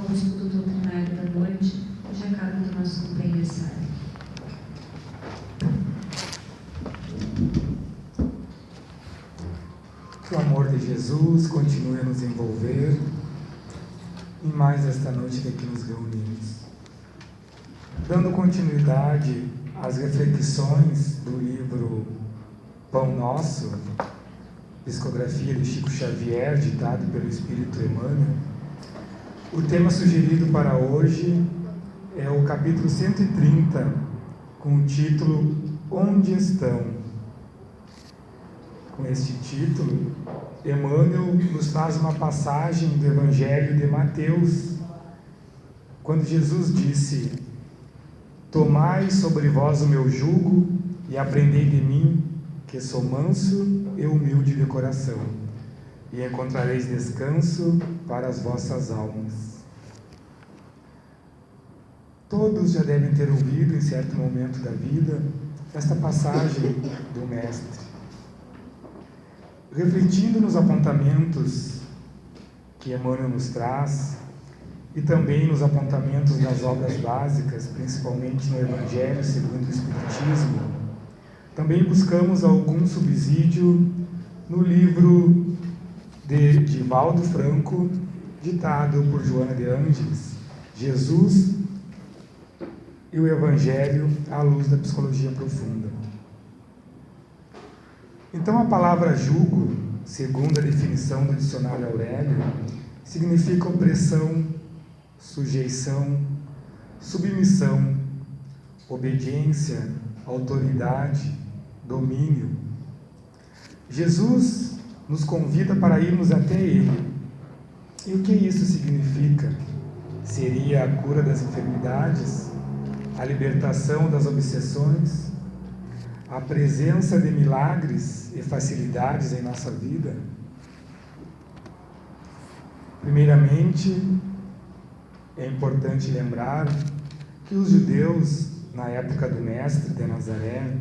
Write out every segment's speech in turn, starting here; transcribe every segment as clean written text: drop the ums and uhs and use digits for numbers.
ao estudo doutrinário da noite, hoje a cargo do nosso companheiro Sara. Que o amor de Jesus continue a nos envolver em mais esta noite que aqui nos reunimos. Dando continuidade às reflexões do livro Pão Nosso, psicografia de Chico Xavier, ditado pelo Espírito Emmanuel, o tema sugerido para hoje é o capítulo 130, com o título Onde Estão? Com este título, Emmanuel nos traz uma passagem do Evangelho de Mateus, quando Jesus disse: Tomai sobre vós o meu jugo e aprendei de mim, que sou manso e humilde de coração, e encontrareis descanso para as vossas almas. Todos já devem ter ouvido em certo momento da vida esta passagem do Mestre. Refletindo nos apontamentos que Emmanuel nos traz, e também nos apontamentos das obras básicas, principalmente no Evangelho segundo o Espiritismo, também buscamos algum subsídio no livro de Divaldo Franco, ditado por Joana de Ângeles, Jesus e o Evangelho à luz da psicologia profunda. Então, a palavra jugo, segundo a definição do dicionário Aurélio, significa opressão, sujeição, submissão, obediência, autoridade, domínio. Jesus nos convida para irmos até Ele. E o que isso significa? Seria a cura das enfermidades? A libertação das obsessões? A presença de milagres e facilidades em nossa vida? Primeiramente, é importante lembrar que os judeus, na época do Mestre de Nazaré,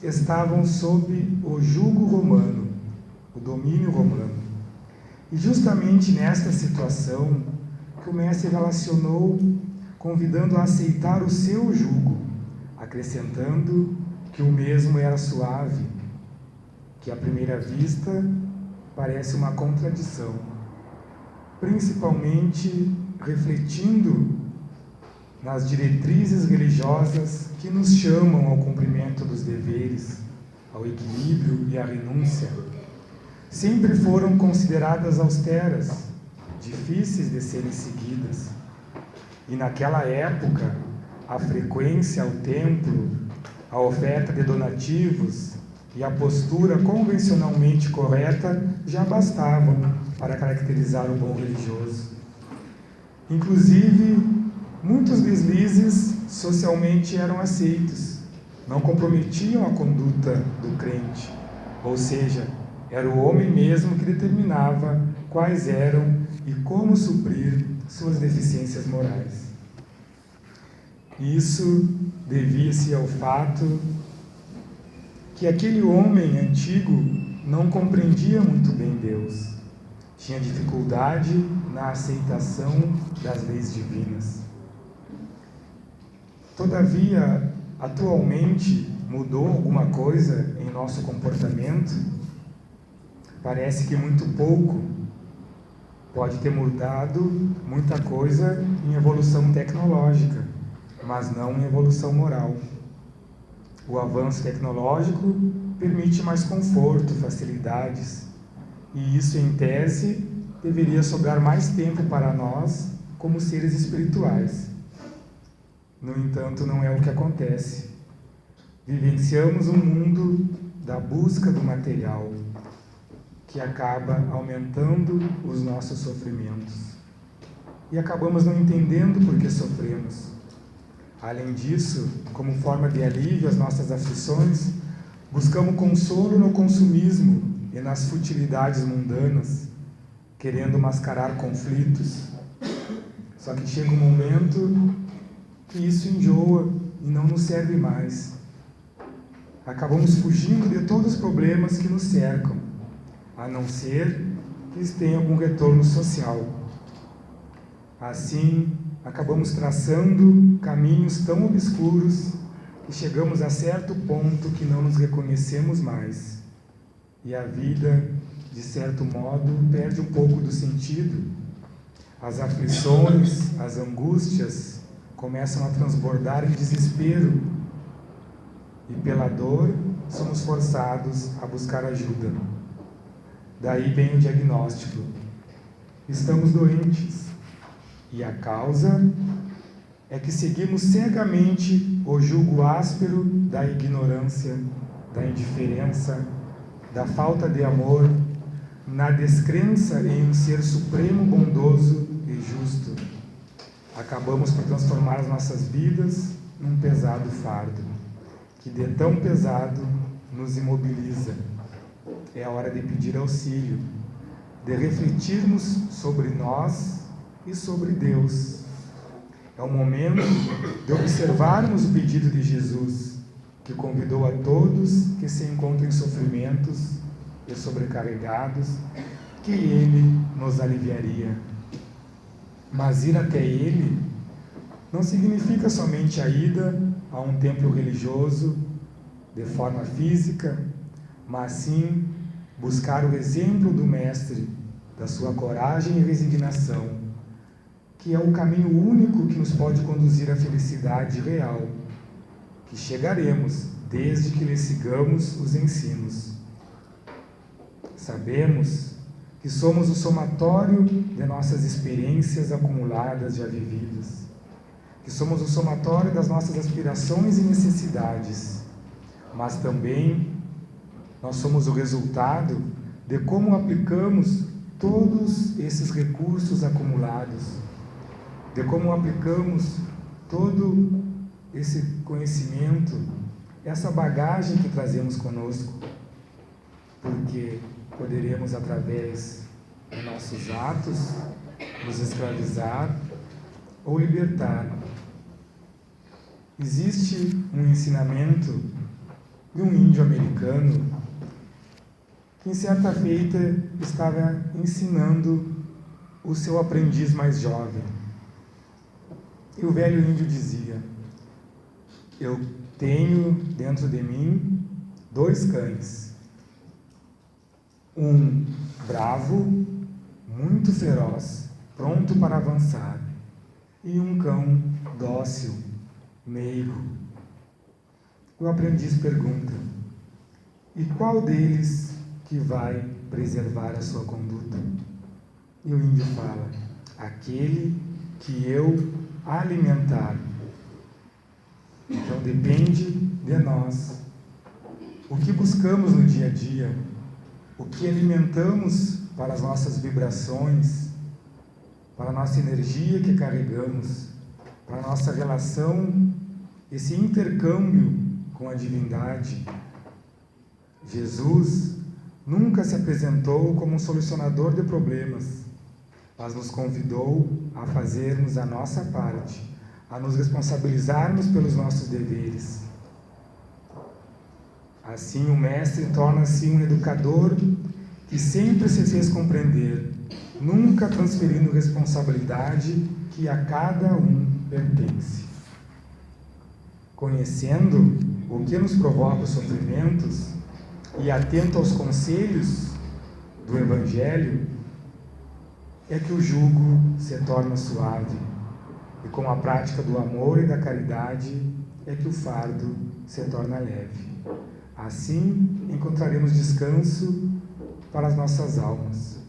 estavam sob o jugo romano, o domínio romano. E justamente nesta situação que o Mestre relacionou, convidando a aceitar o seu jugo, acrescentando que o mesmo era suave, que à primeira vista parece uma contradição, principalmente refletindo nas diretrizes religiosas que nos chamam ao cumprimento dos deveres, ao equilíbrio e à renúncia. Sempre foram consideradas austeras, difíceis de serem seguidas. E naquela época, a frequência ao templo, a oferta de donativos e a postura convencionalmente correta já bastavam para caracterizar o bom religioso. Inclusive, muitos deslizes socialmente eram aceitos, não comprometiam a conduta do crente, ou seja, era o homem mesmo que determinava quais eram e como suprir suas deficiências morais. Isso devia-se ao fato que aquele homem antigo não compreendia muito bem Deus, tinha dificuldade na aceitação das leis divinas. Todavia, atualmente, mudou alguma coisa em nosso comportamento? Parece que muito pouco. Pode ter mudado muita coisa em evolução tecnológica, mas não em evolução moral. O avanço tecnológico permite mais conforto, facilidades, e isso, em tese, deveria sobrar mais tempo para nós como seres espirituais. No entanto, não é o que acontece. Vivenciamos um mundo da busca do material, que acaba aumentando os nossos sofrimentos. E acabamos não entendendo por que sofremos. Além disso, como forma de alívio às nossas aflições, buscamos consolo no consumismo e nas futilidades mundanas, querendo mascarar conflitos. Só que chega um momento que isso enjoa e não nos serve mais. Acabamos fugindo de todos os problemas que nos cercam, a não ser que eles tenham algum retorno social. Assim, acabamos traçando caminhos tão obscuros que chegamos a certo ponto que não nos reconhecemos mais. E a vida, de certo modo, perde um pouco do sentido. As aflições, as angústias começam a transbordar em desespero. E pela dor, somos forçados a buscar ajuda. Daí vem o diagnóstico. Estamos doentes. E a causa é que seguimos cegamente o jugo áspero da ignorância, da indiferença, da falta de amor, na descrença em um ser supremo, bondoso e justo. Acabamos por transformar as nossas vidas num pesado fardo, que de tão pesado nos imobiliza. É a hora de pedir auxílio, de refletirmos sobre nós e sobre Deus. É o momento de observarmos o pedido de Jesus, que convidou a todos que se encontram em sofrimentos e sobrecarregados, que Ele nos aliviaria. Mas ir até Ele não significa somente a ida a um templo religioso de forma física, mas sim buscar o exemplo do Mestre, da sua coragem e resignação, que é o caminho único que nos pode conduzir à felicidade real, que chegaremos desde que lhe sigamos os ensinos. Sabemos que somos o somatório de nossas experiências acumuladas já vividas, que somos o somatório das nossas aspirações e necessidades, mas também nós somos o resultado de como aplicamos todos esses recursos acumulados, de como aplicamos todo esse conhecimento, essa bagagem que trazemos conosco, porque poderemos, através de nossos atos, nos escravizar ou libertar. Existe um ensinamento de um índio americano que, em certa feita, estava ensinando o seu aprendiz mais jovem. E o velho índio dizia: eu tenho dentro de mim 2 cães. Um bravo, muito feroz, pronto para avançar, e um cão dócil, meigo. O aprendiz pergunta: e qual deles que vai preservar a sua conduta? E o índio fala: aquele que eu alimentar. Então depende de nós. O que buscamos no dia a dia, o que alimentamos para as nossas vibrações, para a nossa energia que carregamos, para a nossa relação, esse intercâmbio com a divindade. Jesus nunca se apresentou como um solucionador de problemas, mas nos convidou a fazermos a nossa parte, a nos responsabilizarmos pelos nossos deveres. Assim, o Mestre torna-se um educador que sempre se fez compreender, nunca transferindo responsabilidade que a cada um pertence. Conhecendo o que nos provoca os sofrimentos e atento aos conselhos do Evangelho, é que o jugo se torna suave, e com a prática do amor e da caridade é que o fardo se torna leve. Assim encontraremos descanso para as nossas almas.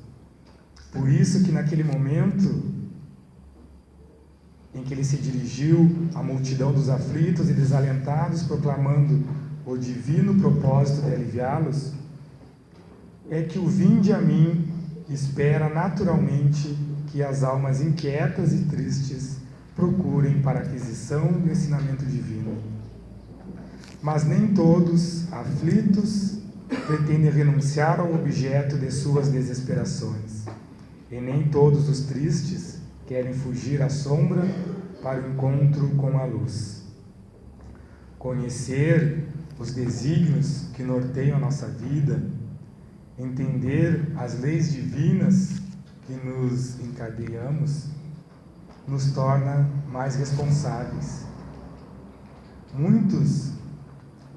Por isso que naquele momento em que ele se dirigiu à multidão dos aflitos e desalentados, proclamando o divino propósito de aliviá-los, é que o vinde a mim espera naturalmente que as almas inquietas e tristes procurem para a aquisição do ensinamento divino. Mas nem todos, aflitos, pretendem renunciar ao objeto de suas desesperações, e nem todos os tristes querem fugir à sombra para o encontro com a luz. Conhecer os desígnios que norteiam a nossa vida, entender as leis divinas que nos encadeamos, nos torna mais responsáveis. Muitos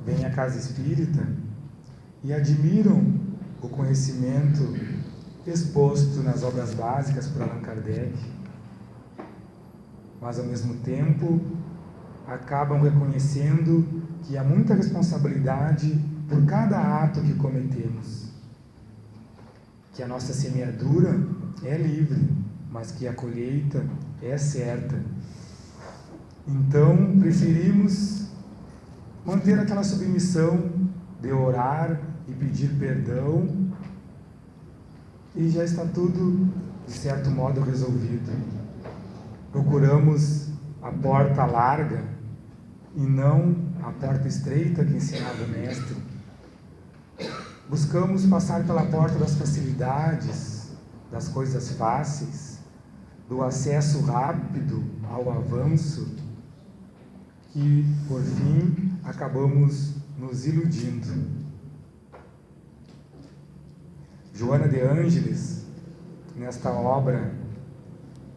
vêm à casa espírita e admiram o conhecimento exposto nas obras básicas por Allan Kardec, mas ao mesmo tempo acabam reconhecendo que há muita responsabilidade por cada ato que cometemos, que a nossa semeadura é livre, mas que a colheita é certa. Então, preferimos manter aquela submissão de orar e pedir perdão e já está tudo, de certo modo, resolvido. Procuramos a porta larga e não a porta estreita que ensinava o Mestre. Buscamos passar pela porta das facilidades, das coisas fáceis, do acesso rápido ao avanço, que, por fim, acabamos nos iludindo. Joana de Ângeles, nesta obra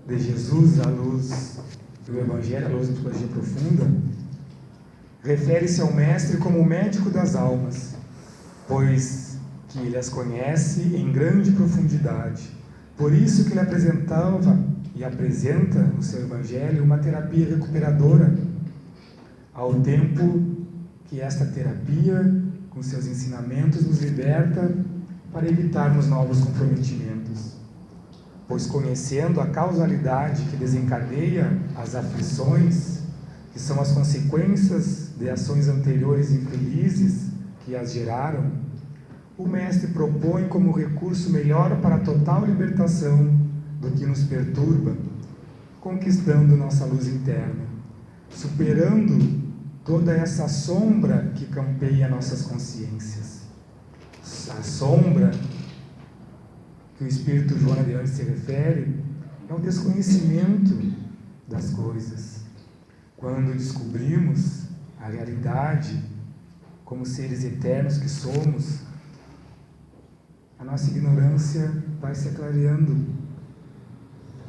de Jesus à luz do Evangelho, à luz da psicologia profunda, refere-se ao Mestre como o médico das almas, pois que ele as conhece em grande profundidade. Por isso que ele apresentava e apresenta no seu Evangelho uma terapia recuperadora, ao tempo que esta terapia, com seus ensinamentos, nos liberta para evitarmos novos comprometimentos. Pois conhecendo a causalidade que desencadeia as aflições, que são as consequências de ações anteriores infelizes que as geraram, o Mestre propõe como recurso melhor para a total libertação do que nos perturba, conquistando nossa luz interna, superando toda essa sombra que campeia nossas consciências. A sombra que o Espírito Joana de Ângeles se refere é o desconhecimento das coisas. Quando descobrimos a realidade como seres eternos que somos, a nossa ignorância vai se clareando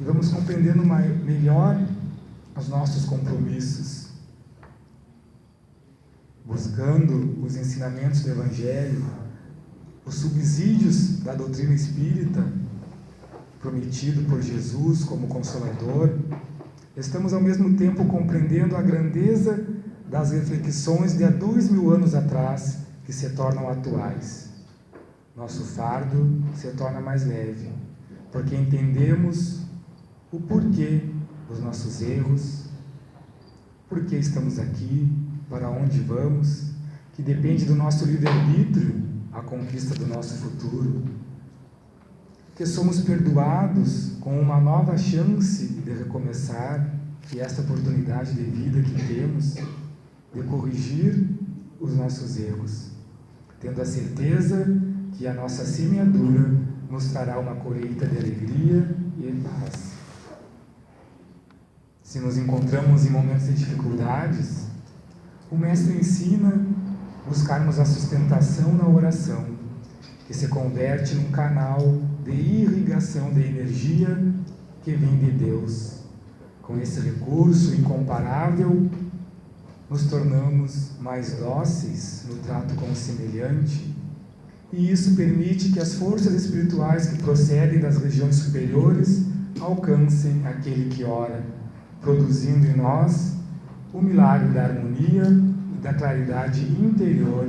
e vamos compreendendo melhor os nossos compromissos, buscando os ensinamentos do Evangelho, os subsídios da doutrina espírita, prometido por Jesus como Consolador. Estamos ao mesmo tempo compreendendo a grandeza das reflexões de há 2000 anos atrás, que se tornam atuais. Nosso fardo se torna mais leve, porque entendemos o porquê dos nossos erros, por que estamos aqui, para onde vamos, que depende do nosso livre-arbítrio a conquista do nosso futuro, que somos perdoados com uma nova chance de recomeçar, que esta oportunidade de vida que temos, de corrigir os nossos erros, tendo a certeza que a nossa semeadura nos trará uma colheita de alegria e paz. Se nos encontramos em momentos de dificuldades, o Mestre ensina buscarmos a sustentação na oração, que se converte num canal de irrigação de energia que vem de Deus. Com esse recurso incomparável, nos tornamos mais dóceis no trato com o semelhante, e isso permite que as forças espirituais que procedem das regiões superiores alcancem aquele que ora, produzindo em nós o milagre da harmonia e da claridade interior,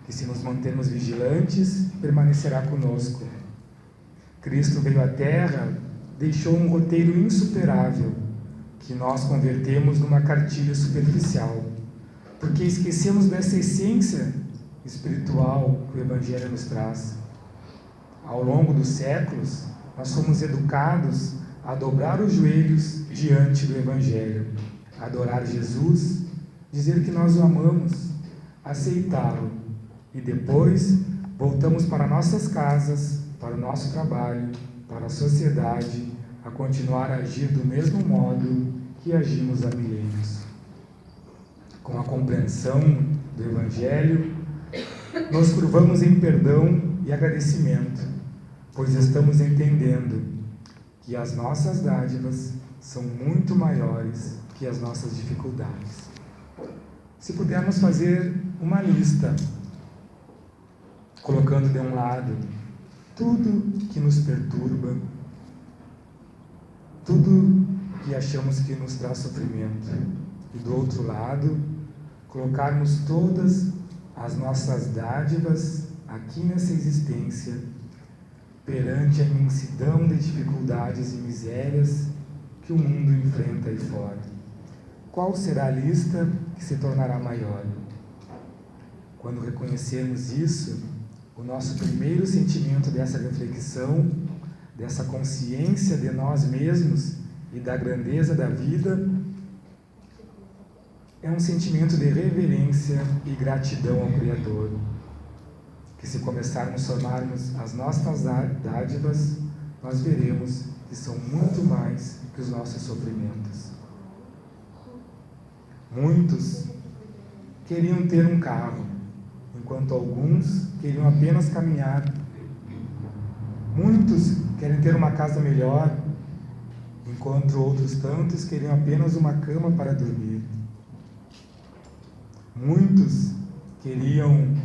que, se nos mantermos vigilantes, permanecerá conosco. Cristo veio à Terra, deixou um roteiro insuperável, que nós convertemos numa cartilha superficial, porque esquecemos dessa essência espiritual que o Evangelho nos traz. Ao longo dos séculos, nós fomos educados a dobrar os joelhos diante do Evangelho, adorar Jesus, dizer que nós o amamos, aceitá-lo, e depois voltamos para nossas casas, para o nosso trabalho, para a sociedade, a continuar a agir do mesmo modo que agimos há milênios. Com a compreensão do Evangelho, nos curvamos em perdão e agradecimento, pois estamos entendendo que as nossas dádivas são muito maiores que as nossas dificuldades. Se pudermos fazer uma lista, colocando de um lado tudo que nos perturba, tudo que achamos que nos traz sofrimento, e do outro lado, colocarmos todas as nossas dádivas aqui nessa existência, perante a imensidão de dificuldades e misérias que o mundo enfrenta aí fora. Qual será a lista que se tornará maior? Quando reconhecermos isso, o nosso primeiro sentimento dessa reflexão, dessa consciência de nós mesmos e da grandeza da vida, é um sentimento de reverência e gratidão ao Criador, que se começarmos a somarmos as nossas dádivas, nós veremos que são muito mais que os nossos sofrimentos. Muitos queriam ter um carro, enquanto alguns queriam apenas caminhar. Muitos querem ter uma casa melhor, enquanto outros tantos queriam apenas uma cama para dormir. Muitos queriam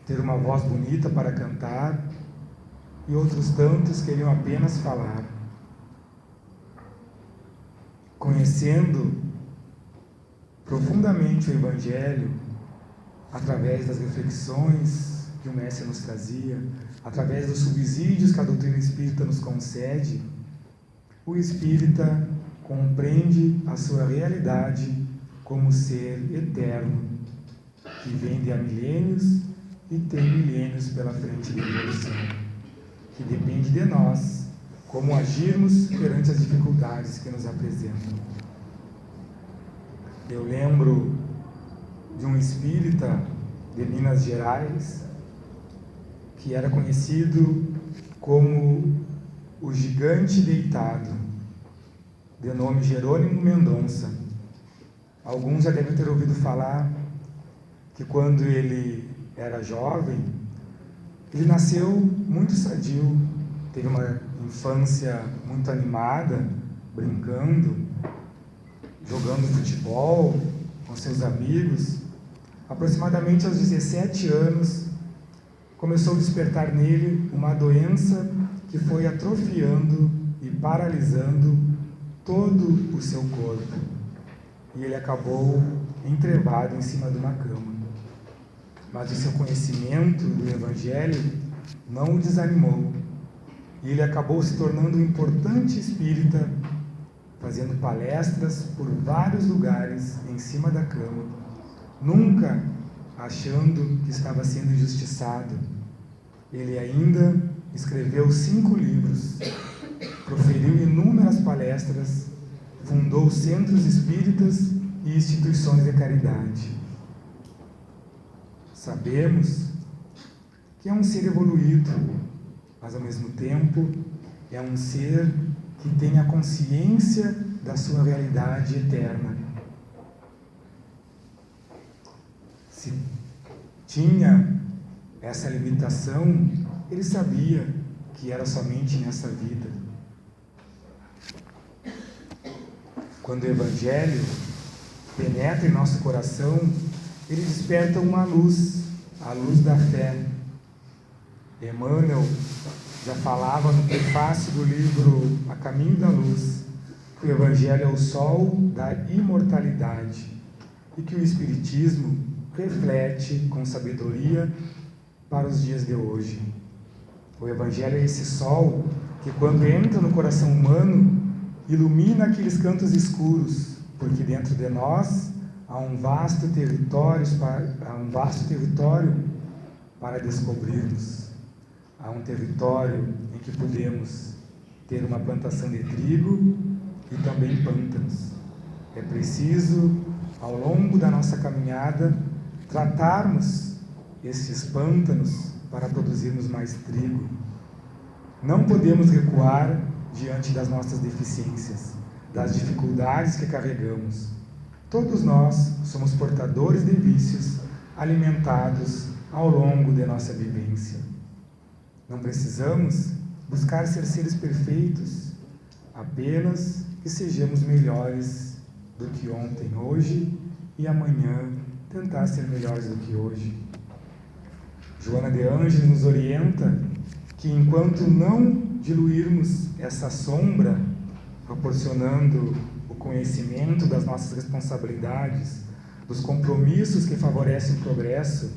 ter uma voz bonita para cantar, e outros tantos queriam apenas falar. Conhecendo profundamente o Evangelho, através das reflexões que o Mestre nos trazia, através dos subsídios que a doutrina espírita nos concede, o espírita compreende a sua realidade como ser eterno, que vem de há milênios e tem milênios pela frente de evolução, que depende de nós, como agirmos perante as dificuldades que nos apresentam. Eu lembro de um espírita de Minas Gerais, que era conhecido como o Gigante Deitado, de nome Jerônimo Mendonça. Alguns já devem ter ouvido falar que quando ele era jovem, ele nasceu muito sadio, teve uma infância muito animada, brincando, jogando futebol com seus amigos. Aproximadamente aos 17 anos, começou a despertar nele uma doença que foi atrofiando e paralisando todo o seu corpo. E ele acabou entrevado em cima de uma cama. Mas o seu conhecimento do Evangelho não o desanimou. E ele acabou se tornando um importante espírita, fazendo palestras por vários lugares em cima da cama, nunca achando que estava sendo injustiçado. Ele ainda escreveu 5 livros, proferiu inúmeras palestras, fundou centros espíritas e instituições de caridade. Sabemos que é um ser evoluído, mas ao mesmo tempo é um ser que tem a consciência da sua realidade eterna. Se tinha essa limitação, ele sabia que era somente nessa vida. Quando o Evangelho penetra em nosso coração, ele desperta uma luz, a luz da fé. Emmanuel já falava no prefácio do livro A Caminho da Luz que o Evangelho é o sol da imortalidade e que o Espiritismo reflete com sabedoria para os dias de hoje. O Evangelho é esse sol que, quando entra no coração humano, ilumina aqueles cantos escuros, porque dentro de nós há um vasto território para descobrirmos. Há um território em que podemos ter uma plantação de trigo e também pântanos. É preciso, ao longo da nossa caminhada, tratarmos esses pântanos para produzirmos mais trigo. Não podemos recuar diante das nossas deficiências, das dificuldades que carregamos. Todos nós somos portadores de vícios alimentados ao longo de nossa vivência. Não precisamos buscar ser seres perfeitos, apenas e sejamos melhores do que ontem, hoje e amanhã, tentar ser melhores do que hoje. Joana de Ângeles nos orienta que enquanto não diluirmos essa sombra, proporcionando o conhecimento das nossas responsabilidades, dos compromissos que favorecem o progresso,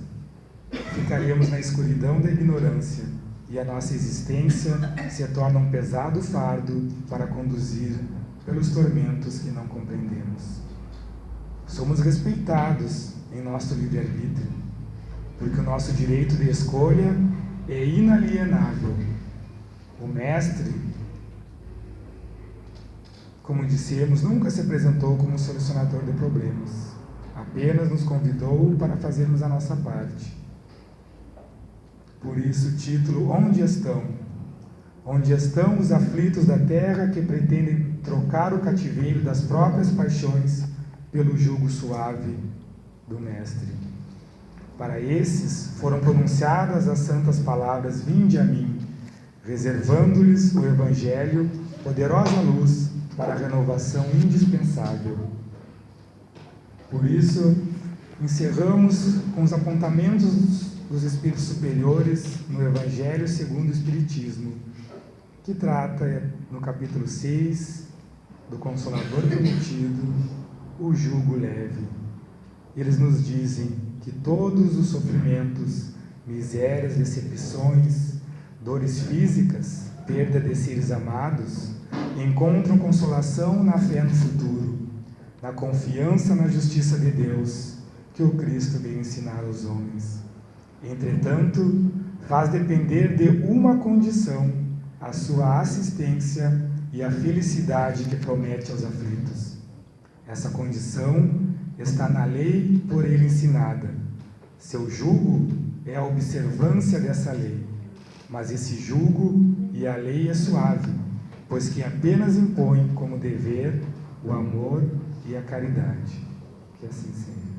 ficaremos na escuridão da ignorância e a nossa existência se torna um pesado fardo para conduzir pelos tormentos que não compreendemos. Somos respeitados em nosso livre-arbítrio, porque o nosso direito de escolha é inalienável. O Mestre, como dissemos, nunca se apresentou como solucionador de problemas, apenas nos convidou para fazermos a nossa parte. Por isso o título, Onde estão? Onde estão os aflitos da terra que pretendem trocar o cativeiro das próprias paixões pelo jugo suave do Mestre? Para esses foram pronunciadas as santas palavras: vinde a mim, reservando-lhes o Evangelho, poderosa luz para a renovação indispensável. Por isso, encerramos com os apontamentos dos Espíritos Superiores no Evangelho segundo o Espiritismo, que trata, no capítulo 6, do Consolador prometido, o jugo leve. Eles nos dizem que todos os sofrimentos, misérias, decepções, dores físicas, perda de seres amados, encontram consolação na fé no futuro, na confiança na justiça de Deus, que o Cristo veio ensinar aos homens. Entretanto, faz depender de uma condição, a sua assistência e a felicidade que promete aos aflitos. Essa condição está na lei por ele ensinada. Seu jugo é a observância dessa lei, mas esse jugo e a lei é suave, pois que apenas impõe como dever o amor e a caridade. Que assim seja.